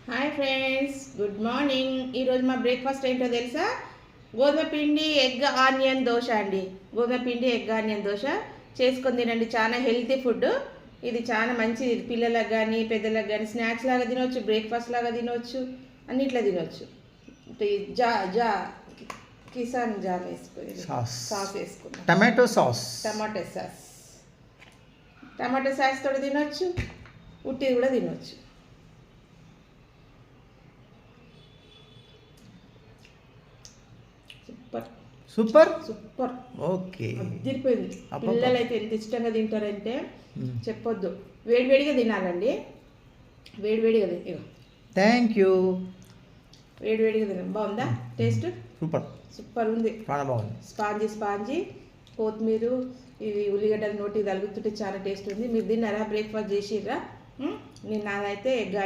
Hi friends, good morning. ఈరోజు మా breakfast ఏంటో తెలుసా? గోధుమ పిండి ఎగ్ ఆనియన్ దోశ అండి. గోధుమ పిండి ఎగ్ ఆనియన్ దోశ చేసుకొని తినండి. చాలా హెల్తీ ఫుడ్. ఇది చాలా మంచిది. పిల్లలకు కానీ పెద్దలకు కానీ స్నాక్స్ లాగా తినవచ్చు, బ్రేక్ఫాస్ట్ లాగా తినవచ్చు, అన్నిట్లో తినవచ్చు. జా కిసాన్ జామ్ వేసుకొని సాస్ వేసుకున్నాం. టమాటో సాస్ తోటి తినవచ్చు, ఉట్టిది కూడా తినవచ్చు. సూపర్ ఓకే, అదిరిపోయింది. పిల్లలు అయితే ఎంత ఇష్టంగా తింటారంటే చెప్పొద్దు. వేడివేడిగా తినాలండి, వేడివేడిగా థ్యాంక్ యూ. వేడివేడిగా తినాలి. బాగుందా టేస్ట్? సూపర్ ఉంది. బాగుంది. స్పాంజీ కొత్తిమీర ఇవి ఉల్లిగడ్డలు నోటికి తగులుతుంటే చాలా టేస్ట్ ఉంది. మీరు తిన్నారా? బ్రేక్ఫాస్ట్ చేసిర్రా? నేను నాదైతే ఎగ్